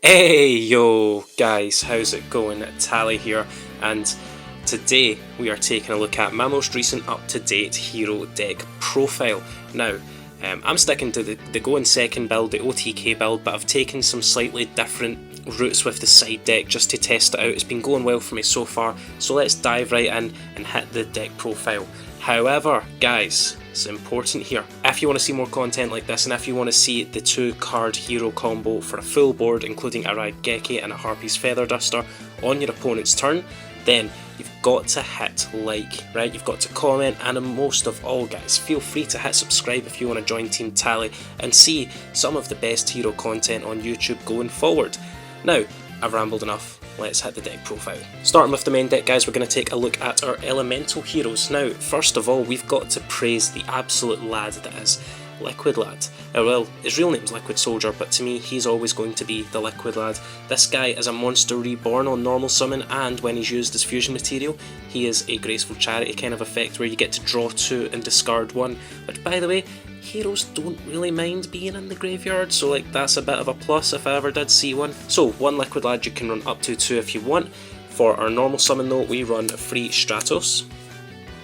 Hey yo guys, how's it going? Tally here, and today we are taking a look at my most recent up-to-date hero deck profile. Now, I'm sticking to the going second build, the OTK build, but I've taken some slightly different routes with the side deck just to test it out. It's been going well for me so far, so let's dive right in and hit the deck profile. However, guys, it's important here. If you want to see more content like this, and if you want to see the 2-card hero combo for a full board, including a Raigeki and a Harpy's Feather Duster on your opponent's turn, then you've got to hit like, right? You've got to comment, and most of all, guys, feel free to hit subscribe if you want to join Team Tally and see some of the best hero content on YouTube going forward. Now, I've rambled enough. Let's hit the deck profile. Starting with the main deck, guys, we're going to take a look at our elemental heroes. Now, first of all, we've got to praise the absolute lad that is Liquid Lad. Well, his real name's Liquid Soldier, but to me, he's always going to be the Liquid Lad. This guy is a monster reborn on normal summon, and when he's used as fusion material, he is a graceful charity kind of effect where you get to draw 2 and discard 1, which, by the way, heroes don't really mind being in the graveyard, so like that's a bit of a plus if I ever did see one. So 1 Liquid Lad, you can run up to 2 if you want. For our normal summon though, we run 3 Stratos.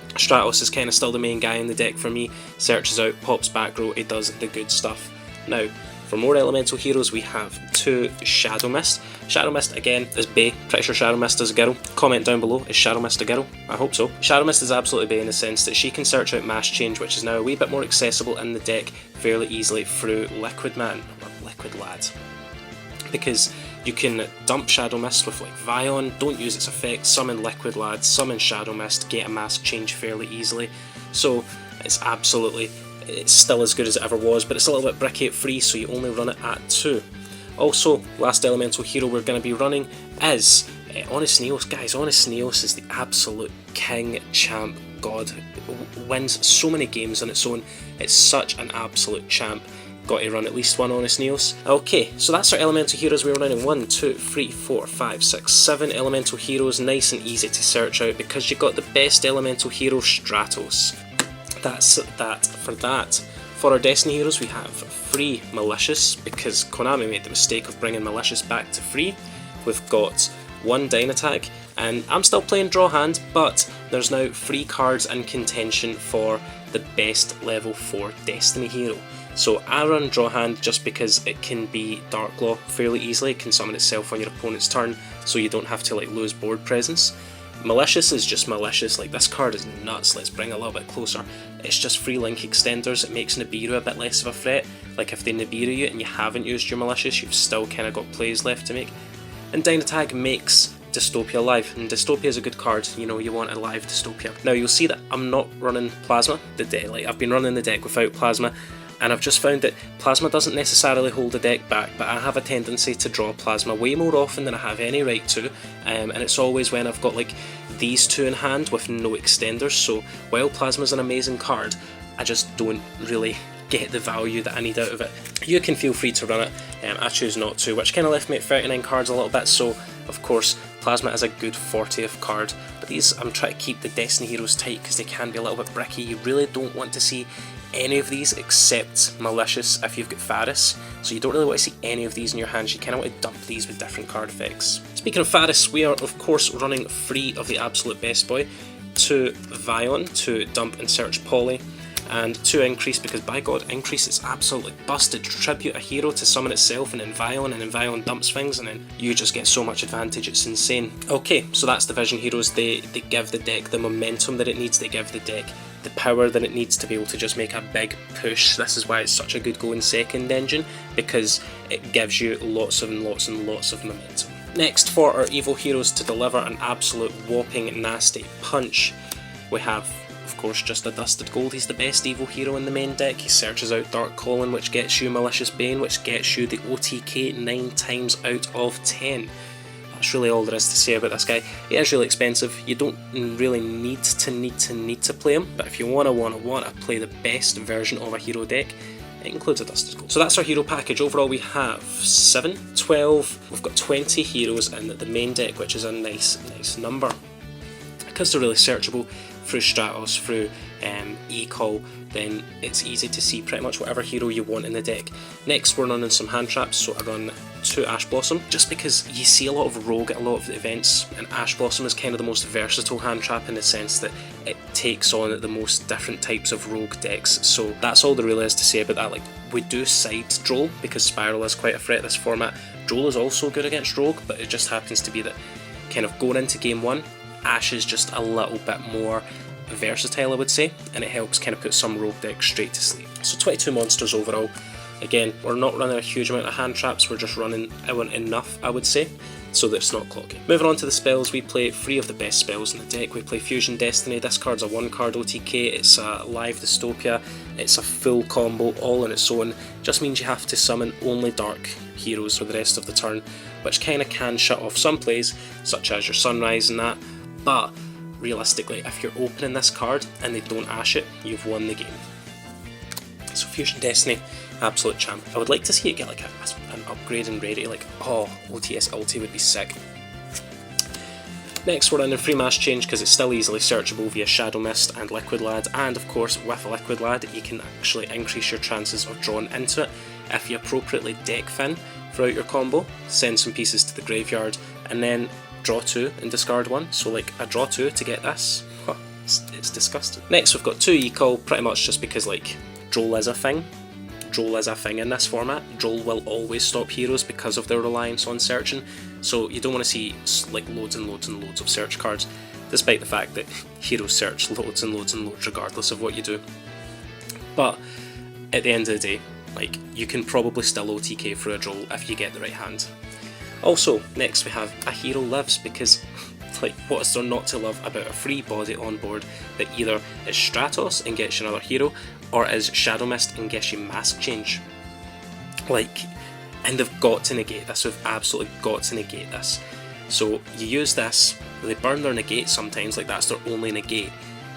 Stratos is kind of still the main guy in the deck for me. Searches out, pops back row, he does the good stuff. Now, for more elemental heroes, we have 2 Shadow Mist. Shadow Mist, again, is bae. Pretty sure Shadow Mist is a girl. Comment down below, is Shadow Mist a girl? I hope so. Shadow Mist is absolutely bae in the sense that she can search out Mass Change, which is now a wee bit more accessible in the deck fairly easily through Liquid Man, or Liquid Lad. Because you can dump Shadow Mist with like Vion, don't use its effect, summon Liquid Lad, summon Shadow Mist, get a Mass Change fairly easily. So it's absolutely, it's still as good as it ever was, but it's a little bit bricky at 3, so you only run it at 2. Also, last elemental hero we're going to be running is Honest Neos. Guys, Honest Neos is the absolute king, champ, god. It wins so many games on its own. It's such an absolute champ. Got to run at least 1 Honest Neos. Okay, so that's our elemental heroes. We're running 1, 2, 3, 4, 5, 6, 7 elemental heroes. Nice and easy to search out because you've got the best elemental hero, Stratos. That's that for that. For our Destiny heroes, we have 3 Malicious, because Konami made the mistake of bringing Malicious back to 3. We've got 1 Dynatag, and I'm still playing Draw Hand, but there's now 3 cards in contention for the best level 4 Destiny hero. So I run Draw Hand just because it can be Dark Claw fairly easily. It can summon itself on your opponent's turn, so you don't have to like lose board presence. Malicious is just malicious, like this card is nuts. Let's bring it a little bit closer. It's just free link extenders. It makes Nibiru a bit less of a threat. Like if they Nibiru you and you haven't used your malicious, you've still kind of got plays left to make. And Dynatag makes Dystopia live, and Dystopia is a good card, you know, you want a live Dystopia. Now you'll see that I'm not running Plasma, like I've been running the deck without Plasma, and I've just found that Plasma doesn't necessarily hold the deck back, but I have a tendency to draw Plasma way more often than I have any right to, and it's always when I've got like these 2 in hand with no extenders. So while Plasma's an amazing card, I just don't really get the value that I need out of it. You can feel free to run it, I choose not to, which kind of left me at 39 cards a little bit, so of course Plasma is a good 40th card, but these I'm trying to keep the Destiny heroes tight because they can be a little bit bricky. You really don't want to see any of these except Malicious if you've got Faris, so you don't really want to see any of these in your hands. You kind of want to dump these with different card effects. Speaking of Faris, we are of course running 3 of the absolute best boy, 2 Vion to dump and search Poly, and 2 Increase, because by god, Increase is absolutely busted. Tribute a hero to summon itself and then Vion dumps things, and then you just get so much advantage, it's insane. Okay, so that's the Vision heroes. They give the deck the momentum that it needs, they give the deck the power that it needs to be able to just make a big push. This is why it's such a good going second engine, because it gives you lots and lots and lots of momentum. Next, for our evil heroes to deliver an absolute whopping nasty punch, we have of course just a Dusted Gold. He's the best evil hero in the main deck. He searches out Dark Colin, which gets you Malicious Bane, which gets you the OTK 9 times out of 10. That's really all there is to say about this guy. He is really expensive. You don't really need to play him, but if you wanna play the best version of a hero deck, it includes a Dusted Gold. So that's our hero package. Overall we have 7, 12, we've got 20 heroes in the main deck, which is a nice number. Because they're really searchable through Stratos, through E-Call, then it's easy to see pretty much whatever hero you want in the deck. Next we're running some hand traps, so I run to Ash Blossom, just because you see a lot of Rogue at a lot of the events, and Ash Blossom is kind of the most versatile hand trap in the sense that it takes on the most different types of Rogue decks. So that's all there really is to say about that. Like, we do side Droll because Spiral is quite a threat this format. Droll is also good against Rogue, but it just happens to be that kind of going into game one, Ash is just a little bit more versatile, I would say, and it helps kind of put some Rogue decks straight to sleep. So 22 monsters overall. Again, we're not running a huge amount of hand traps, we're just running enough, I would say, so that it's not clogging. Moving on to the spells, we play 3 of the best spells in the deck. We play Fusion Destiny. This card's a 1-card OTK, it's a live dystopia, it's a full combo all on its own. Just means you have to summon only dark heroes for the rest of the turn, which kind of can shut off some plays, such as your Sunrise and that, but realistically, if you're opening this card and they don't ash it, you've won the game. So Fusion Destiny, absolute champ. I would like to see it get like an upgrade and rarity, like, oh, OTS ulti would be sick. Next we're running Free Mass Change because it's still easily searchable via Shadow Mist and Liquid Lad, and of course with Liquid Lad you can actually increase your chances of drawing into it if you appropriately deck Finn throughout your combo, send some pieces to the graveyard, and then draw 2 and discard 1, so like a draw 2 to get this, it's disgusting. Next we've got 2 E-Call, pretty much just because like Droll is a thing. Droll is a thing in this format. Droll will always stop heroes because of their reliance on searching, so you don't want to see like loads and loads and loads of search cards, despite the fact that heroes search loads and loads and loads regardless of what you do. But at the end of the day, like, you can probably still OTK through a Droll if you get the right hand. Also, next we have A Hero Lives, because like, what is there not to love about a free body on board that either is Stratos and gets you another hero, or is Shadow Mist and gets you Mask Change? Like, and they've got to negate this, they've absolutely got to negate this. So you use this, they burn their negate sometimes, like that's their only negate,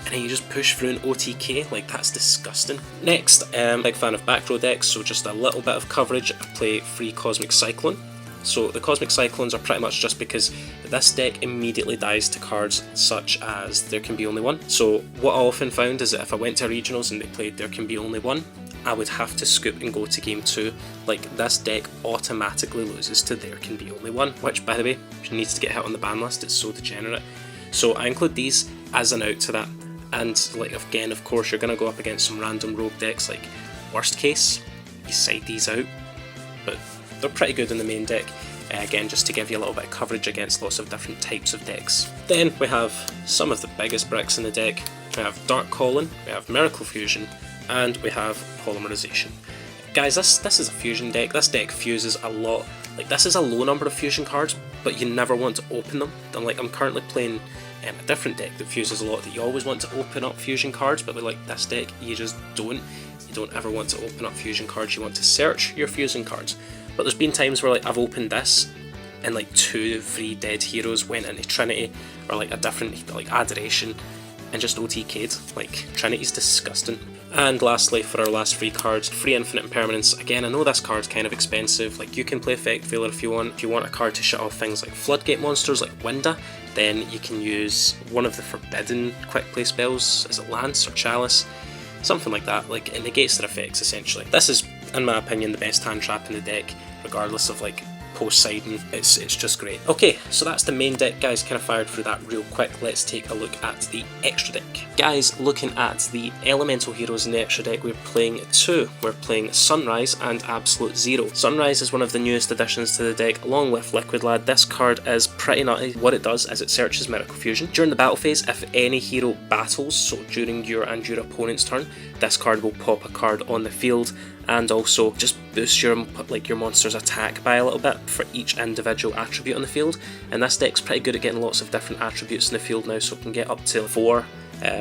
and then you just push through an OTK, like that's disgusting. Next, big fan of back row decks, so just a little bit of coverage. I play 3 Cosmic Cyclone. So the Cosmic Cyclones are pretty much just because this deck immediately dies to cards such as There Can Be Only One. So what I often found is that if I went to regionals and they played There Can Be Only One, I would have to scoop and go to game 2. Like, this deck automatically loses to There Can Be Only One, which, by the way, needs to get hit on the ban list, it's so degenerate. So I include these as an out to that. And like, again, of course, you're going to go up against some random rogue decks. Like, worst case, you side these out, but they're pretty good in the main deck, again just to give you a little bit of coverage against lots of different types of decks. Then we have some of the biggest bricks in the deck. We have Dark Calling, we have Miracle Fusion, and we have Polymerization. Guys, this is a fusion deck. This deck fuses a lot. Like, this is a low number of fusion cards, but you never want to open them. And like, I'm currently playing a different deck that fuses a lot, that you always want to open up fusion cards, but with like this deck, you just don't. You don't ever want to open up fusion cards, you want to search your fusion cards. But there's been times where like I've opened this and like 2 free dead heroes went into Trinity, or like a different like Adoration, and just OTK'd. Like, Trinity's disgusting. And lastly, for our last free card, Free Infinite Impermanence. Again, I know this card's kind of expensive. Like, you can play Effect Failure if you want. If you want a card to shut off things like Floodgate monsters like Winda, then you can use one of the forbidden quick play spells. Is it Lance or Chalice? Something like that. Like, it negates their effects essentially. This is, in my opinion, the best hand trap in the deck, regardless of like post-siding. It's just great. Okay, so that's the main deck, guys. Kind of fired through that real quick. Let's take a look at the extra deck. Guys, looking at the elemental heroes in the extra deck, we're playing 2. We're playing Sunrise and Absolute Zero. Sunrise is one of the newest additions to the deck, along with Liquid Lad. This card is pretty nutty. What it does is it searches Miracle Fusion. During the battle phase, if any hero battles, so during your and your opponent's turn, this card will pop a card on the field, and also just boost your monster's attack by a little bit for each individual attribute on the field. And this deck's pretty good at getting lots of different attributes in the field now, so it can get up to 4,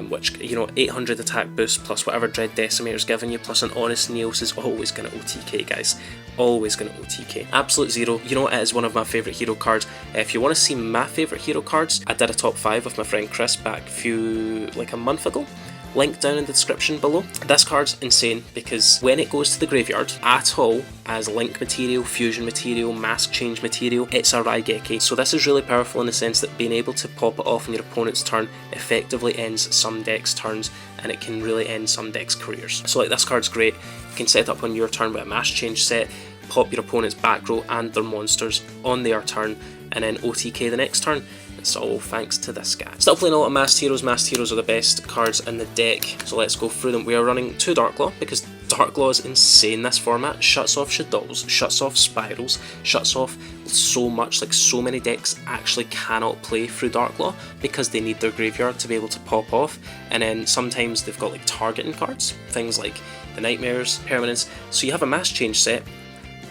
which, you know, 800 attack boost plus whatever Dread Decimator's giving you, plus an Honest Neos is always going to OTK, guys. Always going to OTK. Absolute Zero, you know, it is one of my favourite hero cards. If you want to see my favourite hero cards, I did a top 5 with my friend Chris back a month ago. Link down in the description below. This card's insane because when it goes to the graveyard at all as link material, fusion material, mask change material, it's a Raigeki. So this is really powerful in the sense that being able to pop it off on your opponent's turn effectively ends some decks' turns, and it can really end some decks' careers. So like, this card's great. You can set it up on your turn with a mask change set, pop your opponent's back row and their monsters on their turn, and then OTK the next turn. It's all thanks to this guy. Still playing a lot of Masked Heroes. Masked Heroes are the best cards in the deck, so let's go through them. We are running 2 Darklaw because Darklaw is insane this format. Shuts off Shadows, shuts off Spirals, shuts off so much, like so many decks actually cannot play through Darklaw because they need their graveyard to be able to pop off, and then sometimes they've got like targeting cards, things like the Nightmares, Permanence. So you have a Mass Change set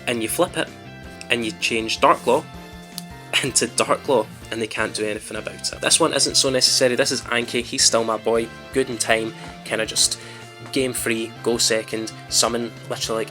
and you flip it and you change Darklaw into Darklaw and they can't do anything about it. This one isn't so necessary. This is Anki, he's still my boy, good in time, kind of just game free, go second, summon literally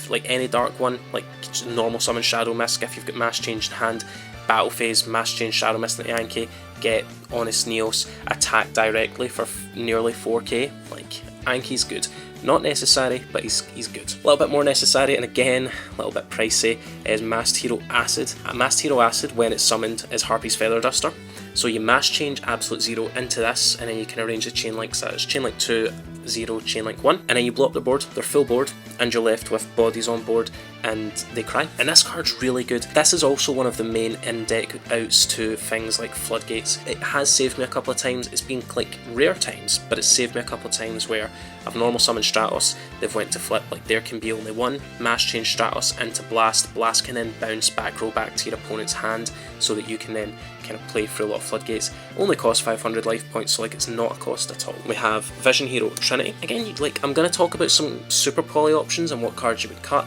like any dark one, like normal summon Shadow Mist if you've got Mass Change in hand, Battle Phase, Mass Change Shadow Mist into Anki, get Honest Neos, attack directly for nearly 4k, like Anki's good. Not necessary, but he's good. A little bit more necessary, and again, a little bit pricey, is Masked Hero Acid. Masked Hero Acid, when it's summoned, is Harpy's Feather Duster. So you Mass Change Absolute Zero into this, and then you can arrange the chain links. So it's chain link 2, 0, chain link 1, and then you blow up the board, they're full board, and you're left with bodies on board, and they cry. And this card's really good. This is also one of the main in-deck outs to things like Floodgates. It has saved me a couple of times. It's been like rare times, but it's saved me a couple of times where I've normal summoned Stratos, they've went to flip, like there can be only one, Mass Change Stratos into Blast, Blast can then bounce back row back to your opponent's hand so that you can then kind of play through a lot of Floodgates. Only costs 500 life points, so like it's not a cost at all. We have Vision Hero Trinity. Again, like I'm going to talk about some Super Poly options and what cards you would cut.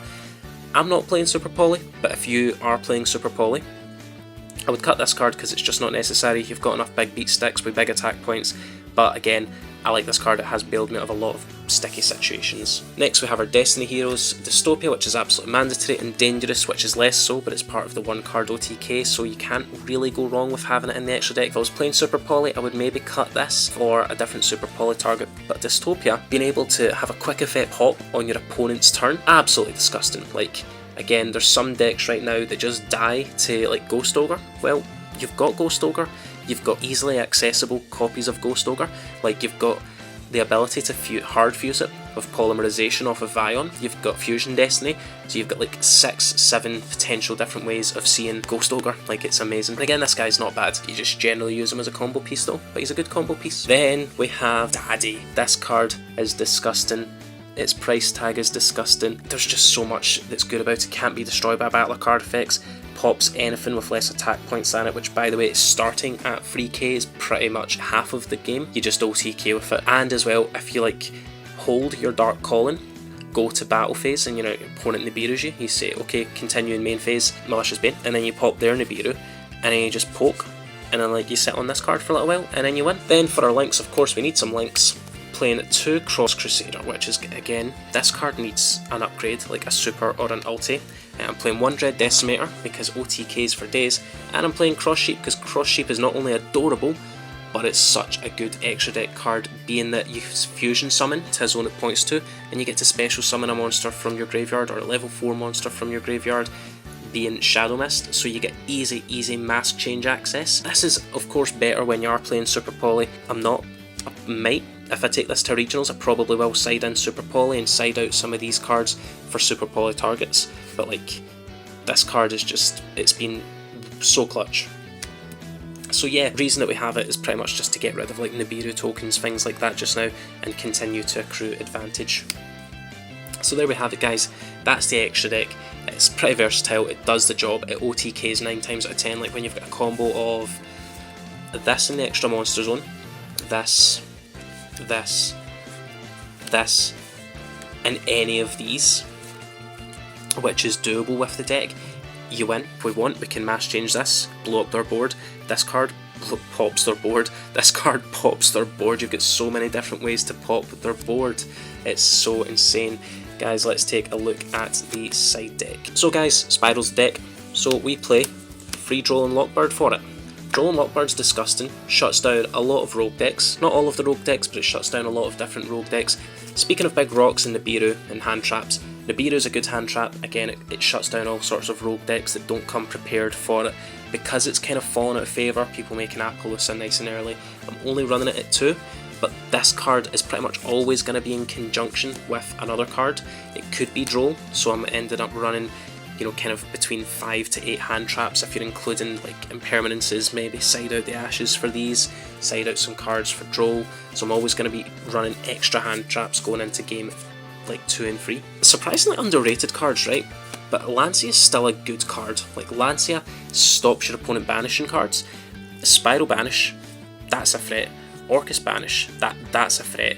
I'm not playing Super Poly, but if you are playing Super Poly, I would cut this card because it's just not necessary. You've got enough big beat sticks with big attack points, but again, I like this card. It has bailed me out of a lot of sticky situations. Next we have our Destiny Heroes, Dystopia, which is absolutely mandatory, and Dangerous, which is less so, but it's part of the 1 card OTK, so you can't really go wrong with having it in the extra deck. If I was playing Super Poly, I would maybe cut this for a different Super Poly target, but Dystopia, being able to have a quick effect pop on your opponent's turn, absolutely disgusting. Like, again, there's some decks right now that just die to like Ghost Ogre. Well, you've got Ghost Ogre, you've got easily accessible copies of Ghost Ogre, like you've got the ability to hard fuse it with polymerization off of Vion, you've got Fusion Destiny, so you've got like 6-7 potential different ways of seeing Ghost Ogre, like it's amazing. And again, this guy's not bad, you just generally use him as a combo piece though, but he's a good combo piece. Then we have Daddy. This card is disgusting. Its price tag is disgusting. There's just so much that's good about it. Can't be destroyed by battler card effects. Pops anything with less attack points than it, which by the way, starting at 3k is pretty much half of the game. You just OTK with it. And as well, if you like hold your Dark Calling, go to battle phase, and you know your opponent Nibiru's you, you say okay, continue in main phase, Malicious Bane, and then you pop their Nibiru, and then you just poke, and then like you sit on this card for a little while, and then you win. Then for our links, of course we need some links. Playing 2 Cross Crusader, which is, again, this card needs an upgrade, like a super or an ulti. I'm playing 1 Dread Decimator because OTKs for days, and I'm playing Cross Sheep because Cross Sheep is not only adorable, but it's such a good extra deck card, being that you fusion summon to a zone it points to, and you get to special summon a monster from your graveyard or a level 4 monster from your graveyard, being Shadow Mist, so you get easy Mass Change access. This is of course better when you are playing Super Poly. If I take this to regionals, I probably will side in Super Poly and side out some of these cards for Super Poly targets, but like, this card is just, it's been so clutch. So yeah, the reason that we have it is pretty much just to get rid of like Nibiru tokens, things like that just now, and continue to accrue advantage. So there we have it guys, that's the extra deck. It's pretty versatile, it does the job, it OTKs 9 times out of 10, like when you've got a combo of this in the extra monster zone, this, and any of these, which is doable with the deck, you win. If we want, we can Mass Change this, blow up their board, this card pops their board, this card pops their board. You've got so many different ways to pop their board, it's so insane. Guys, let's take a look at the side deck. So guys, Spiral's the deck, so we play free Droll and Lockbird for it. Droll and Lockbird's disgusting, shuts down a lot of rogue decks, not all of the rogue decks, but it shuts down a lot of different rogue decks. Speaking of big rocks and Nibiru and hand traps, Nibiru's a good hand trap. Again, it shuts down all sorts of rogue decks that don't come prepared for it. Because it's kind of fallen out of favour, people making MIRACULOUS nice and early. I'm only running it at 2, but this card is pretty much always going to be in conjunction with another card. It could be Droll, so I'm ended up running you know, kind of between 5 to 8 hand traps if you're including like impermanences, maybe side out the ashes for these, side out some cards for draw. So I'm always going to be running extra hand traps going into game like 2 and 3. Surprisingly underrated cards, right? But Lancia is still a good card. Like Lancia stops your opponent banishing cards. Spiral Banish, that's a threat. Orcus Banish, that's a threat.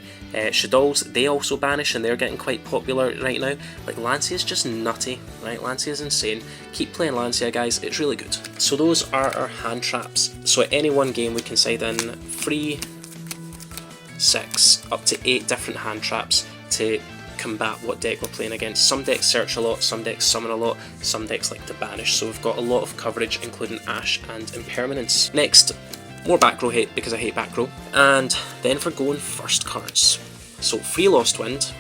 Duels, they also banish and they're getting quite popular right now. Like Lancia is just nutty, right? Lancia is insane. Keep playing Lancia, guys, it's really good. So those are our hand traps. So at any one game we can side in 3, 6, up to 8 different hand traps to combat what deck we're playing against. Some decks search a lot, some decks summon a lot, some decks like to banish. So we've got a lot of coverage, including Ash and Impermanence. Next, more back row hate because I hate back row. And then for going first cards. So 3 Lost Wind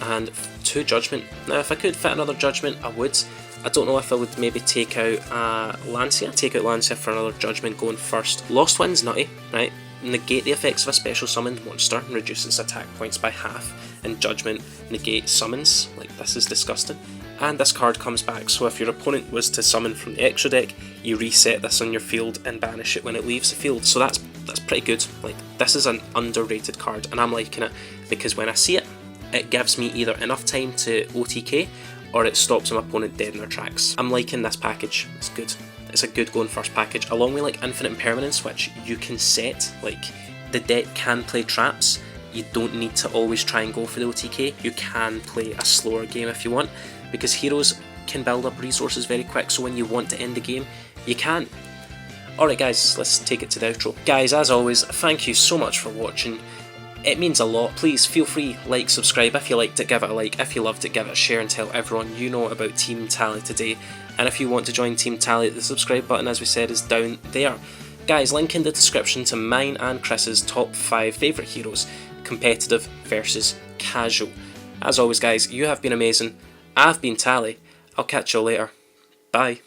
and 2 Judgment. Now if I could fit another Judgment, I would. I don't know if I would maybe take out Lancia. Take out Lancia for another Judgment going first. Lost Wind's nutty, right? Negate the effects of a special summoned monster and reduces attack points by half. And Judgment negates summons. Like, this is disgusting. And this card comes back, so if your opponent was to summon from the extra deck, you reset this on your field and banish it when it leaves the field. So that's pretty good. Like, this is an underrated card, and I'm liking it because when I see it, it gives me either enough time to OTK or it stops my opponent dead in their tracks. I'm liking this package. It's good. It's a good going first package, along with like Infinite Impermanence, which you can set. Like, the deck can play traps. You don't need to always try and go for the OTK. You can play a slower game if you want, because heroes can build up resources very quick, so when you want to end the game, you can. Alright guys, let's take it to the outro. Guys, as always, thank you so much for watching. It means a lot. Please feel free, like, subscribe. If you liked it, give it a like. If you loved it, give it a share and tell everyone you know about Team Tally today. And if you want to join Team Tally, the subscribe button, as we said, is down there. Guys, link in the description to mine and Chris's top 5 favourite heroes, competitive versus casual. As always guys, you have been amazing. I've been Tally. I'll catch you later. Bye.